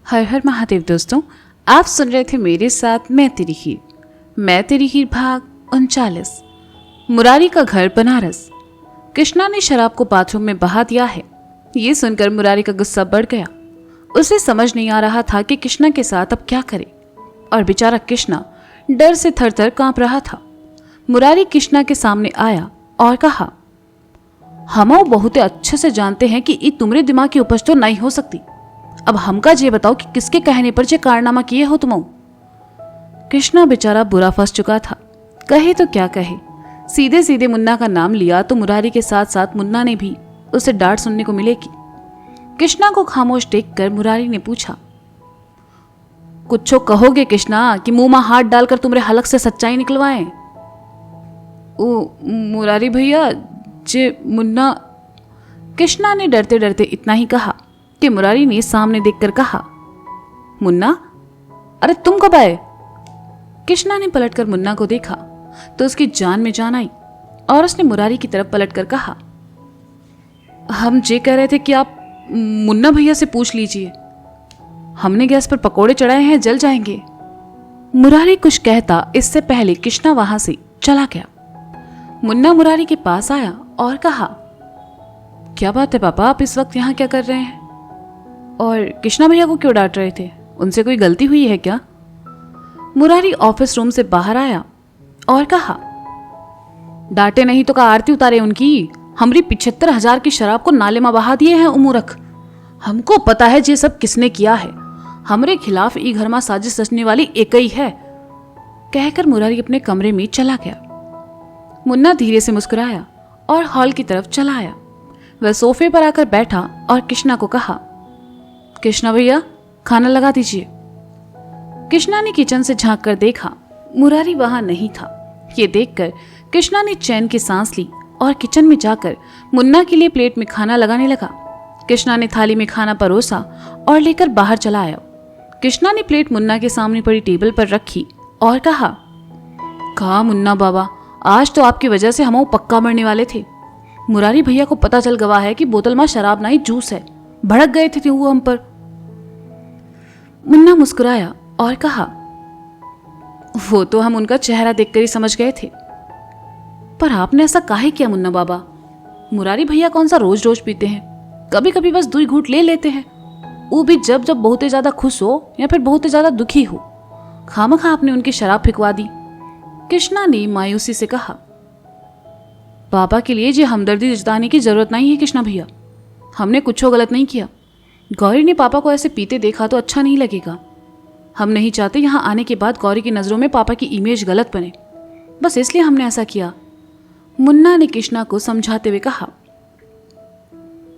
हर हर महादेव दोस्तों, आप सुन रहे थे मेरे साथ मैं तेरी हीर भाग 39। मुरारी का घर बनारस। कृष्णा ने शराब को बाथरूम में बहा दिया है। ये सुनकर मुरारी का गुस्सा बढ़ गया। उसे समझ नहीं आ रहा था कि कृष्णा के साथ अब क्या करे, और बेचारा कृष्णा डर से थर थर कांप रहा था। मुरारी कृष्णा के सामने आया और कहा, हम बहुत अच्छे से जानते हैं कि ये तुम्हारे दिमाग की उपज तो नहीं हो सकती। अब हमका ये बताओ कि किसके कहने पर ये कारनामा किए हो तुम। कृष्णा बेचारा बुरा फंस चुका था। कहे तो क्या कहे, सीधे सीधे मुन्ना का नाम लिया तो मुरारी के साथ साथ मुन्ना ने भी उसे डांट सुनने को मिलेगी। कृष्णा को खामोश देखकर मुरारी ने पूछा, कुछ कहोगे कृष्णा कि मुंह में हाथ डालकर तुम्हारे हलक से सच्चाई निकलवाएं? ओ मुरारी भैया, जे मुन्ना। कृष्णा ने डरते डरते इतना ही कहा कि मुरारी ने सामने देखकर कहा, मुन्ना, अरे तुम कब आए? कृष्णा ने पलटकर मुन्ना को देखा तो उसकी जान में जान आई और उसने मुरारी की तरफ पलटकर कहा, हम ये कह रहे थे कि आप मुन्ना भैया से पूछ लीजिए, हमने गैस पर पकोड़े चढ़ाए हैं, जल जाएंगे। मुरारी कुछ कहता इससे पहले कृष्णा वहां से चला गया। मुन्ना मुरारी के पास आया और कहा, क्या बात है पापा, आप इस वक्त यहाँ क्या कर रहे हैं? और कृष्णा भैया को क्यों डांट रहे थे? उनसे कोई गलती हुई है क्या? मुरारी ऑफिस रूम से बाहर आया और कहा, डांटे नहीं तो का आरती उतारे उनकी। हमरी 75,000 की शराब को नाले में बहा दिए हैं उमूरख। हमको पता है ये सब किसने किया है। हमरे खिलाफ ई घर में साजिश रचने वाली एक ही है। कहकर मुरारी अपने कमरे में चला गया। मुन्ना धीरे से मुस्कुराया और हॉल की तरफ चला आया। वह सोफे पर आकर बैठा और कृष्णा को कहा, कृष्णा भैया, खाना लगा दीजिए। कृष्णा ने किचन से झांक कर देखा, मुरारी वहां नहीं था। ये देखकर कृष्णा ने चैन की सांस ली और किचन में जाकर मुन्ना के लिए प्लेट में खाना लगाने लगा। कृष्णा ने थाली में खाना परोसा और लेकर बाहर चला आया। कृष्णा ने प्लेट मुन्ना के सामने पड़ी टेबल पर रखी और कहा, मुन्ना बाबा, आज तो आपकी वजह से हम पक्का मरने वाले थे। मुरारी भैया को पता चल गवा है कि बोतल में शराब नहीं जूस है। भड़क गए थे वो हम पर। मुन्ना मुस्कुराया और कहा, वो तो हम उनका चेहरा देखकर ही समझ गए थे, पर आपने ऐसा काहे किया मुन्ना बाबा? मुरारी भैया कौन सा रोज रोज पीते हैं, कभी कभी बस 2 घूंट ले लेते हैं, वो भी जब जब बहुत ही ज्यादा खुश हो या फिर बहुत ही ज्यादा दुखी हो। खामखा आपने उनकी शराब फिकवा दी। कृष्णा ने मायूसी से कहा, पापा के लिए ये हमदर्दी जताने की जरूरत नहीं है कृष्णा भैया। हमने कुछ गलत नहीं किया। गौरी ने पापा को ऐसे पीते देखा तो अच्छा नहीं लगेगा। हम नहीं चाहते यहाँ आने के बाद गौरी की नज़रों में पापा की इमेज गलत बने, बस इसलिए हमने ऐसा किया। मुन्ना ने कृष्णा को समझाते हुए कहा।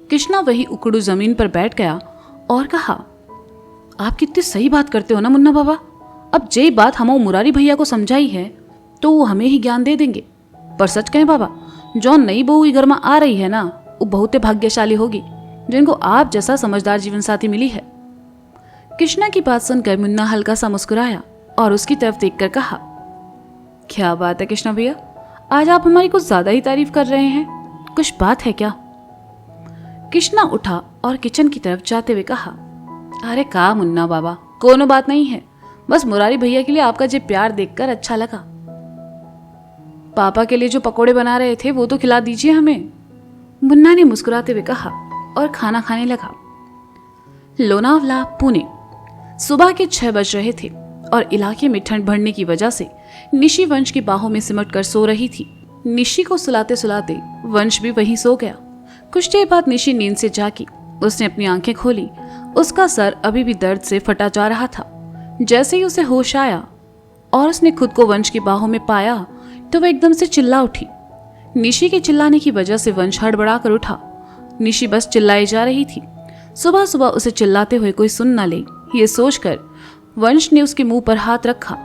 कृष्णा वही उकड़ू जमीन पर बैठ गया और कहा, आप कितनी सही बात करते हो ना मुन्ना बाबा। अब जे बात हम मुरारी भैया को समझाई है तो वो हमें ही ज्ञान दे देंगे। पर सच कहें बाबा, जो नई बहू घर में आ रही है ना, वो बहुत भाग्यशाली होगी जिनको आप जैसा समझदार जीवन साथी मिली है। कृष्णा की बात सुनकर मुन्ना हल्का सा मुस्कुराया और उसकी तरफ देखकर कहा, क्या बात है कृष्णा भैया, आज आप हमारी कुछ ज्यादा ही तारीफ कर रहे हैं, कुछ बात है क्या? कृष्णा उठा और किचन की तरफ जाते हुए कहा, अरे का मुन्ना बाबा, कोनो बात नहीं है, बस मुरारी भैया के लिए आपका जो प्यार देखकर अच्छा लगा। पापा के लिए जो पकोड़े बना रहे थे वो तो खिला दीजिए हमें। मुन्ना ने मुस्कुराते हुए कहा और खाना खाने लगा। लोनावला, पुणे। सुबह के 6 बज रहे थे और इलाके में ठंड बढ़ने की वजह से निशी वंश की बाहों में सिमट कर सो रही थी। निशी को सुलाते सुलाते वंश भी वहीं सो गया। कुछ देर बाद निशी नींद से जागी। उसने अपनी आंखें खोली। उसका सर अभी भी दर्द से फटा जा रहा था। जैसे ही उसे होश आया और उसने खुद को वंश की बाहों में पाया तो वह एकदम से चिल्ला उठी। निशी के चिल्लाने की वजह से वंश हड़बड़ा कर उठा। निशी बस चिल्लाई जा रही थी। सुबह सुबह उसे चिल्लाते हुए कोई सुन न ले, ये सोचकर वंश ने उसके मुंह पर हाथ रखा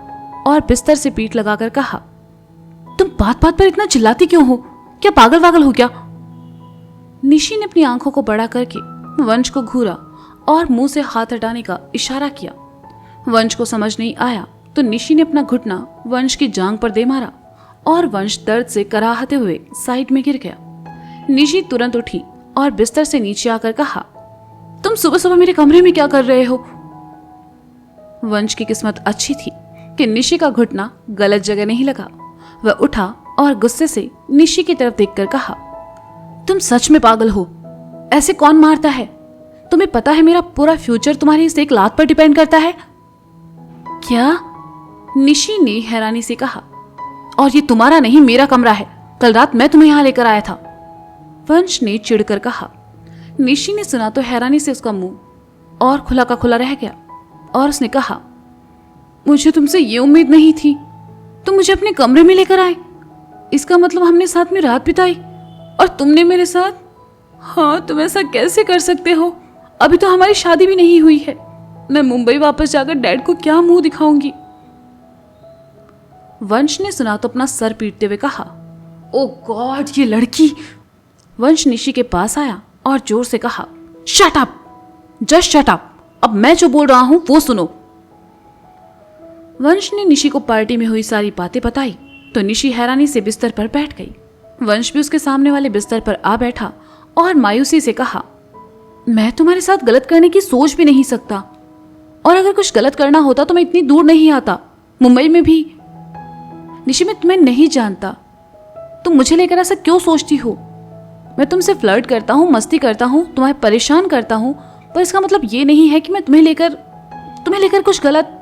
और बिस्तर से पीठ लगाकर कहा, तुम बात बात पर इतना चिल्लाती क्यों हो? क्या पागल वागल हो क्या? निशी ने अपनी आंखों को बड़ा करके वंश को घूरा और मुंह से हाथ हटाने का इशारा किया। वंश को समझ नहीं आया तो निशी ने अपना घुटना वंश की जांघ पर दे मारा और वंश दर्द से कराहते हुए साइड में गिर गया। निशी तुरंत उठी और बिस्तर से नीचे आकर कहा, तुम सुबह सुबह मेरे कमरे में क्या कर रहे हो? वंश की किस्मत अच्छी थी कि निशी का घुटना गलत जगह नहीं लगा। वह उठा और गुस्से से निशी की तरफ देखकर कहा, तुम सच में पागल हो, ऐसे कौन मारता है? तुम्हें पता है मेरा पूरा फ्यूचर तुम्हारी इस एक लात पर डिपेंड करता है। क्या? निशी ने हैरानी से कहा। और ये तुम्हारा नहीं, मेरा कमरा है। कल रात मैं तुम्हें यहां लेकर आया था, वंश ने चिढ़कर कहा। निशी ने सुना तो हैरानी से उसका मुंह और खुला का खुला रह गया और उसने कहा, मुझे तुमसे ये उम्मीद नहीं थी। तुम मुझे अपने कमरे में लेकर आए, इसका मतलब हमने साथ में रात बिताई और तुमने मेरे साथ। हाँ, तुम ऐसा कैसे कर सकते हो? अभी तो हमारी शादी भी नहीं हुई है। मैं मुंबई वापस जाकर डैड को क्या मुंह दिखाऊंगी? वंश ने सुना तो अपना सर पीटते हुए कहा, ओ गॉड, ये लड़की। वंश निशी के पास आया और जोर से कहा, shut up, just shut up. अब मैं जो बोल रहा हूं वो सुनो। वंश ने निशी को पार्टी में हुई सारी बातें बताई तो निशी हैरानी से बिस्तर पर बैठ गई। वंश भी उसके सामने वाले बिस्तर पर आ बैठा और मायूसी से कहा, मैं तुम्हारे साथ गलत करने की सोच भी नहीं सकता, और अगर कुछ गलत करना होता तो मैं इतनी दूर नहीं आता, मुंबई में भी। निशी, मैं तुम्हें नहीं जानता, तुम मुझे लेकर ऐसा क्यों सोचती हो? मैं तुमसे फ्लर्ट करता हूँ, मस्ती करता हूँ, तुम्हें परेशान करता हूँ, पर इसका मतलब ये नहीं है कि मैं तुम्हें लेकर कुछ गलत।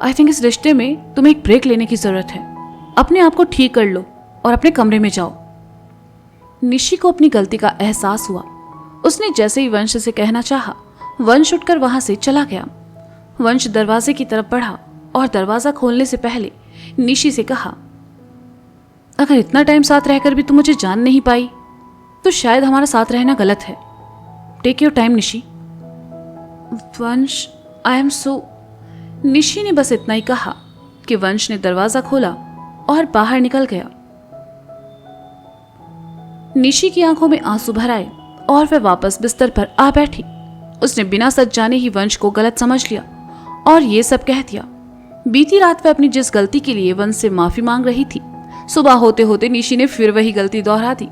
आई थिंक इस रिश्ते में तुम्हें एक ब्रेक लेने की जरूरत है। अपने आप को ठीक कर लो और अपने कमरे में जाओ। निशी को अपनी गलती का एहसास हुआ। उसने जैसे ही वंश से कहना चाहा, वंश उठकर वहां से चला गया। वंश दरवाजे की तरफ बढ़ा और दरवाजा खोलने से पहले निशी से कहा, अगर इतना टाइम साथ रहकर भी तुम मुझे जान नहीं पाई तो शायद हमारा साथ रहना गलत है। Take your time Nishi. Vansh, I am so. Nishi ने बस इतना ही कहा कि वंश ने दरवाजा खोला और बाहर निकल गया। निशी की आंखों में आंसू भर आए और वह वापस बिस्तर पर आ बैठी। उसने बिना सच जाने ही वंश को गलत समझ लिया और ये सब कह दिया। बीती रात वह अपनी जिस गलती के लिए वंश से माफी मांग रही थी, सुबह होते होते निशी ने फिर वही गलती दोहरा दी।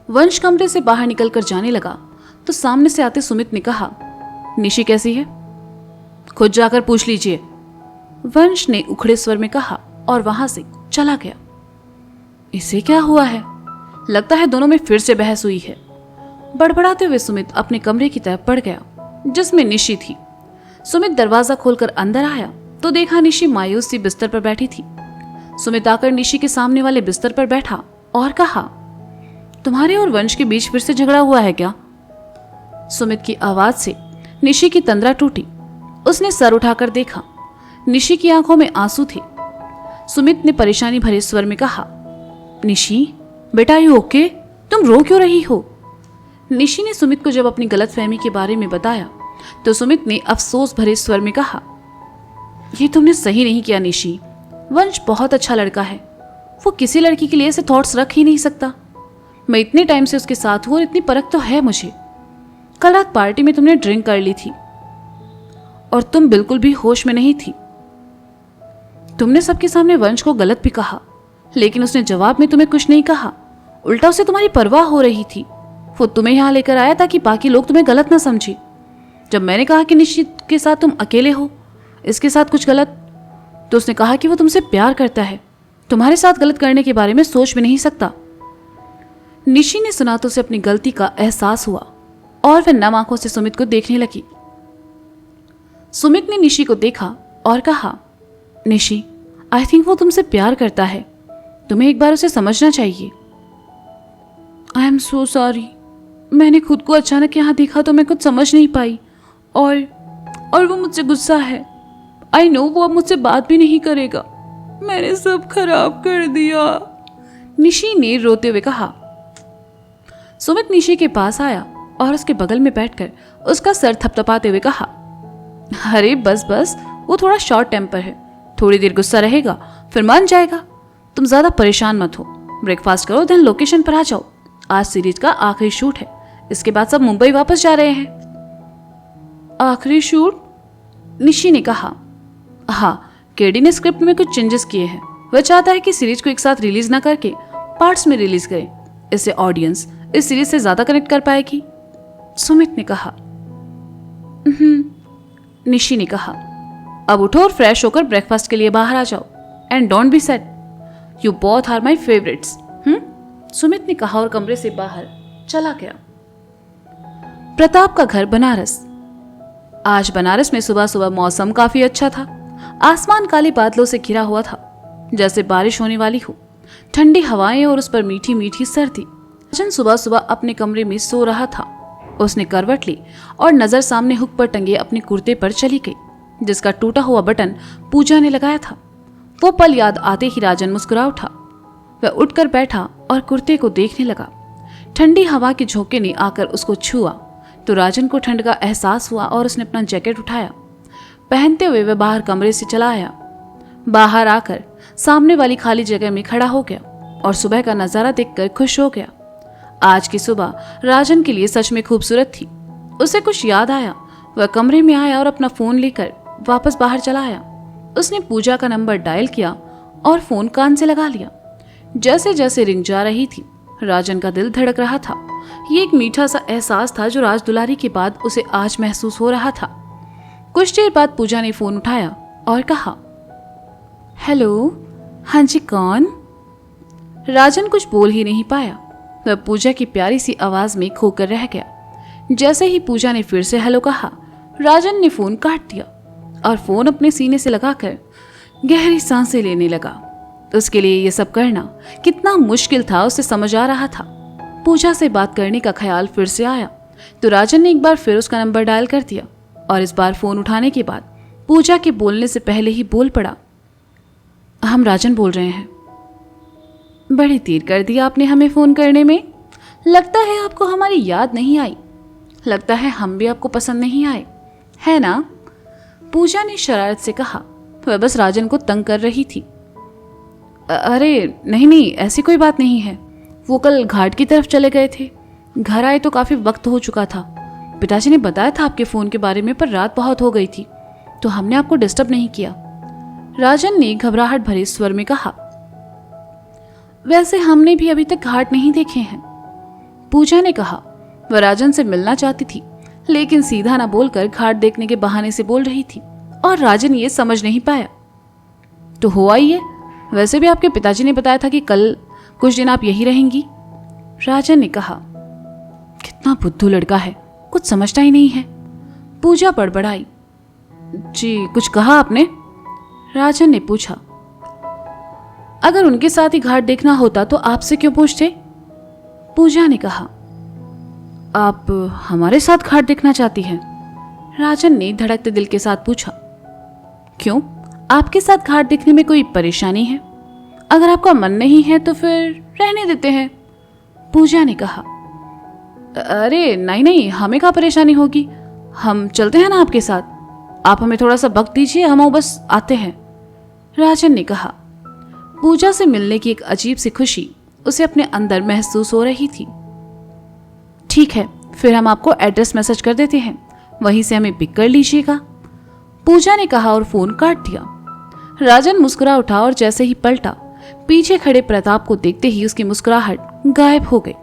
वंश कमरे से बाहर निकलकर जाने लगा तो सामने से आते सुमित ने कहा, निशी कैसी है? खुद जाकर पूछ लीजिए, वंश ने उखड़े स्वर में कहा और वहां से चला गया। इसे क्या हुआ है? लगता है दोनों में फिर से बहस हुई है। बड़बड़ाते हुए सुमित अपने कमरे की तरफ बढ़ गया जिसमें निशी थी। सुमित दरवाजा खोलकर अंदर आया तो देखा निशी मायूस सी बिस्तर पर बैठी थी। सुमित आकर निशी के सामने वाले बिस्तर पर बैठा और कहा, तुम्हारे और वंश के बीच फिर से झगड़ा हुआ है क्या? सुमित की आवाज से निशी की तंद्रा टूटी। उसने सर उठाकर देखा, निशी की आंखों में आंसू थे। सुमित ने परेशानी भरे स्वर में कहा, निशी बेटा, यू ओके? तुम रो क्यों रही हो? निशी ने सुमित को जब अपनी गलतफहमी के बारे में बताया तो सुमित ने अफसोस भरे स्वर में कहा, ये तुमने सही नहीं किया निशी। वंश बहुत अच्छा लड़का है, वो किसी लड़की के लिए ऐसे थॉट्स रख ही नहीं सकता। मैं इतने टाइम से उसके साथ हूं और इतनी परख तो है मुझे। कल रात पार्टी में तुमने ड्रिंक कर ली थी और तुम बिल्कुल भी होश में नहीं थी। तुमने सबके सामने वंश को गलत भी कहा, लेकिन उसने जवाब में तुम्हें कुछ नहीं कहा। उल्टा उसे तुम्हारी परवाह हो रही थी। वो तुम्हें यहां लेकर आया ताकि बाकी लोग तुम्हें गलत ना समझे। जब मैंने कहा कि निश्चित के साथ तुम अकेले हो, इसके साथ कुछ गलत, तो उसने कहा कि वो तुमसे प्यार करता है, तुम्हारे साथ गलत करने के बारे में सोच भी नहीं सकता। निशी ने सुना तो उसे अपनी गलती का एहसास हुआ और वह नम आंखों से सुमित को देखने लगी। सुमित ने निशी को देखा और कहा, निशी, आई थिंक वो तुमसे प्यार करता है, तुम्हें एक बार उसे समझना चाहिए। आई एम सो सॉरी, मैंने खुद को अचानक यहाँ देखा तो मैं कुछ समझ नहीं पाई और वो मुझसे गुस्सा है। आई नो वो अब मुझसे बात भी नहीं करेगा। मैंने सब खराब कर दिया, निशी ने रोते हुए कहा। सुमित निशी के पास आया और उसके बगल में बैठकर उसका सर थपथपाते हुए कहा, अरे बस बस, वो थोड़ा शॉर्ट टेम्पर है, थोड़ी देर गुस्सा रहेगा फिर मान जाएगा। तुम ज्यादा परेशान मत हो, ब्रेकफास्ट करो देन लोकेशन पर आ जाओ। आज सीरीज का आखिरी शूट है, इसके बाद सब मुंबई वापस जा रहे हैं। आखिरी शूट? निशी ने कहा, हाँ, केडी ने स्क्रिप्ट में कुछ चेंजेस किए हैं। वह चाहता है कि सीरीज को एक साथ रिलीज ना करके पार्ट्स में रिलीज करे, इससे ऑडियंस इस सीरीज से ज्यादा कनेक्ट कर पाएगी। सुमित ने कहा, निशी ने कहा। अब उठो और फ्रेश होकर ब्रेकफास्ट के लिए बाहर आ जाओ। And don't be sad, you both are my favourites. Sumit ने कहा और कमरे से बाहर चला गया। प्रताप का घर बनारस। आज बनारस में सुबह सुबह मौसम काफी अच्छा था। आसमान काले बादलों से घिरा हुआ था, जैसे बारिश होने वाली हो। ठंडी हवाएं और उस पर मीठी मीठी सर्दी। राजन सुबह सुबह अपने कमरे में सो रहा था। उसने करवट ली और नजर सामने हुक पर टंगे अपने कुर्ते पर चली गई, जिसका टूटा हुआ बटन पूजा ने लगाया था। वो पल याद आते ही राजन मुस्कुरा उठा। वह उठकर बैठा और कुर्ते को देखने लगा। ठंडी हवा के झोंके ने आकर उसको छुआ तो राजन को ठंड का एहसास हुआ और उसने अपना जैकेट उठाया। पहनते हुए वह बाहर कमरे से चला आया। बाहर आकर सामने वाली खाली जगह में खड़ा हो गया और सुबह का नजारा देखकर खुश हो गया। आज की सुबह राजन के लिए सच में खूबसूरत थी। उसे कुछ याद आया। वह कमरे में आया और अपना फोन लेकर वापस बाहर चला आया। उसने पूजा का नंबर डायल किया और फोन कान से लगा लिया। जैसे जैसे रिंग जा रही थी, राजन का दिल धड़क रहा था। ये एक मीठा सा एहसास था जो राज दुलारी के बाद उसे आज महसूस हो रहा था। कुछ देर बाद पूजा ने फोन उठाया और कहा, हेलो, हाँ जी, कौन? राजन कुछ बोल ही नहीं पाया। वह पूजा की प्यारी सी आवाज में खोकर रह गया। जैसे ही पूजा ने फिर से हेलो कहा, राजन ने फोन काट दिया और फोन अपने सीने से लगाकर गहरी सांसें लेने लगा। उसके लिए यह सब करना कितना मुश्किल था उसे समझ आ रहा था। पूजा से बात करने का ख्याल फिर से आया तो राजन ने एक बार फिर उसका नंबर डायल कर दिया और इस बार फोन उठाने के बाद पूजा के बोलने से पहले ही बोल पड़ा, हम राजन बोल रहे हैं। बड़ी देर कर दिया आपने हमें फोन करने में। लगता है आपको हमारी याद नहीं आई। लगता है हम भी आपको पसंद नहीं आए, है ना? पूजा ने शरारत से कहा। वह बस राजन को तंग कर रही थी। अरे नहीं, ऐसी कोई बात नहीं है। वो कल घाट की तरफ चले गए थे। घर आए तो काफी वक्त हो चुका था। पिताजी ने बताया था आपके फोन के बारे में, पर रात बहुत हो गई थी तो हमने आपको डिस्टर्ब नहीं किया। राजन ने घबराहट भरे स्वर में कहा। वैसे हमने भी अभी तक घाट नहीं देखे हैं, पूजा ने कहा। वह राजन से मिलना चाहती थी, लेकिन सीधा ना बोलकर घाट देखने के बहाने से बोल रही थी और राजन ये समझ नहीं पाया। तो हुआ ही है, वैसे भी आपके पिताजी ने बताया था कि कल कुछ दिन आप यही रहेंगी, राजन ने कहा। कितना बुद्धू लड़का है, कुछ समझता ही नहीं है, पूजा बड़बड़ाई। जी, कुछ कहा आपने? राजन ने पूछा। अगर उनके साथ ही घाट देखना होता तो आपसे क्यों पूछते? पूजा ने कहा। आप हमारे साथ घाट देखना चाहती हैं? राजन ने धड़कते दिल के साथ पूछा। क्यों, आपके साथ घाट देखने में कोई परेशानी है? अगर आपका मन नहीं है तो फिर रहने देते हैं, पूजा ने कहा। अरे नहीं, हमें क्या परेशानी होगी, हम चलते हैं ना आपके साथ। आप हमें थोड़ा सा वक्त दीजिए, हम बस आते हैं, राजन ने कहा। पूजा से मिलने की एक अजीब सी खुशी उसे अपने अंदर महसूस हो रही थी। ठीक है, फिर हम आपको एड्रेस मैसेज कर देते हैं, वहीं से हमें पिक कर लीजिएगा, पूजा ने कहा और फोन काट दिया। राजन मुस्कुरा उठा और जैसे ही पलटा, पीछे खड़े प्रताप को देखते ही उसकी मुस्कुराहट गायब हो गई।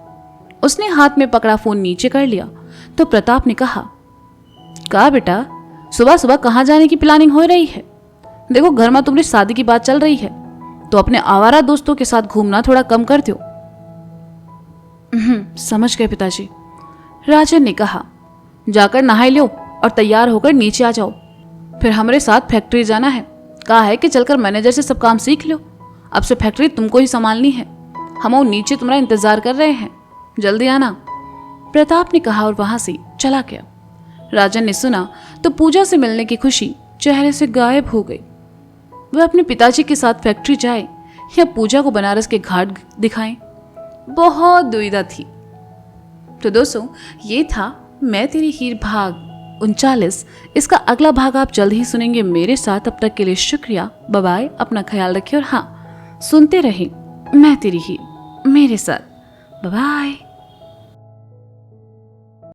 उसने हाथ में पकड़ा फोन नीचे कर लिया तो प्रताप ने कहा, क्या बेटा, सुबह सुबह कहाँ जाने की प्लानिंग हो रही है? देखो, घर में तुम्हारी शादी की बात चल रही है तो अपने आवारा दोस्तों के साथ घूमना थोड़ा कम कर दो। समझ गए पिताजी, राजन ने कहा। जाकर नहाई लो और तैयार होकर नीचे आ जाओ, फिर हमारे साथ फैक्ट्री जाना है। कहा है कि चलकर मैनेजर से सब काम सीख लो। अब से फैक्ट्री तुमको ही संभालनी है। हम नीचे तुम्हारा इंतजार कर रहे हैं, जल्दी आना, प्रताप ने कहा और वहां से चला गया। राजन ने सुना तो पूजा से मिलने की खुशी चेहरे से गायब हो गई। वह अपने पिताजी के साथ फैक्ट्री जाए या पूजा को बनारस के घाट दिखाएं, बहुत दुविधा थी। तो दोस्तों, ये था मैं तेरी हीर भाग 39। इसका अगला भाग आप जल्द ही सुनेंगे मेरे साथ। तब तक के लिए शुक्रिया, बाय बाय, अपना ख्याल रखिए और हाँ, सुनते रहें मैं तेरी हीर मेरे साथ। Bye bye.